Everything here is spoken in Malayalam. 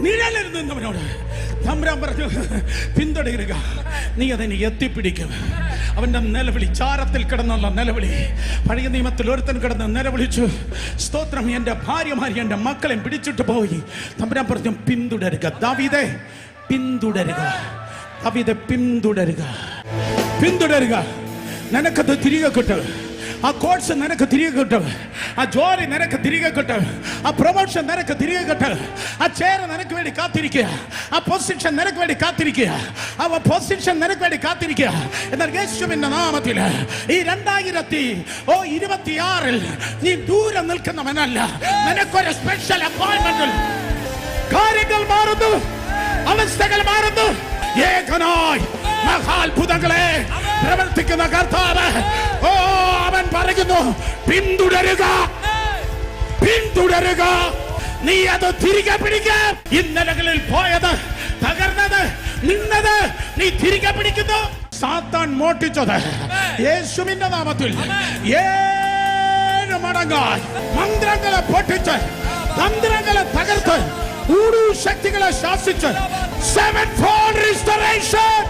നിഴലിൽ നിന്നവനോട് തമ്പുരാൻ പറഞ്ഞു, പിന്തുടരുക, നീ അതിനെ എത്തിപ്പിടിക്കും. അവന്റെ നിലവിളി, ചാരത്തിൽ കിടന്നുള്ള നിലവിളി. പഴയ നിയമത്തിൽ ഒരുത്തൻ കിടന്ന് നിലവിളിച്ചു, സ്തോത്രം, എന്റെ ഭാര്യമാരി എന്റെ മക്കളെ പിടിച്ചിട്ട് പോയി. തമ്പുരാൻ പറഞ്ഞു, പിന്തുടരുക ദാവീദേ, പിന്തുടരുക, ദാവീദേ, പിന്തുടരുക, പിന്തുടരുക. നിനക്കത് തിരികെ കിട്ടും. ആ കോഴ്സ് നിനക്ക് തിരികെ കിട്ടും. ആ ജോലി നിനക്ക് തിരികെ കിട്ടും. ആ പ്രൊമോഷൻ നിനക്ക് തിരികെ കിട്ടും. ആ ചെയർ നിനക്ക് വേണ്ടി കാത്തിരിക്കുക. ആ പൊസിഷൻ നിനക്ക് വേണ്ടി കാത്തിരിക്കുക. ആ പൊസിഷൻ നിനക്ക് വേണ്ടി കാത്തിരിക്കുക. എന്നാൽ യേശുവിന്റെ നാമത്തിൽ ഈ 2026 നീ ദൂരെ നിൽക്കുന്നവനല്ല. നിനക്കൊരു സ്പെഷ്യൽ അപ്പോയിന്റ്മെന്റിൽ കാര്യങ്ങൾ മാറുന്നു, അവസ്ഥകൾ മാറുന്നു. ഏകനായി മഹാത്ഭുതങ്ങളെ പ്രവർത്തിക്കുന്ന കർത്താവ്, ഓ, അവൻ പറയുന്നു, പിന്തുടരുക, പിന്തുടരുക, നീ അത് തിരികെ പിടിക്കുക. ഇന്നലകളിൽ പോയത്, തകർന്നത്, നിന്നത് നീ തിരികെ പിടിക്കുന്നു. സാത്താൻ മോട്ടിച്ചത് യേശുവിന്റെ നാമത്തിൽ 7 മടങ്ങായി മന്ത്രങ്ങളെ പൊട്ടിച്ച്, തന്ത്രങ്ങളെ തകർത്ത്, ശക്തികളെ ശാസിച്ച്, 7-fold restoration.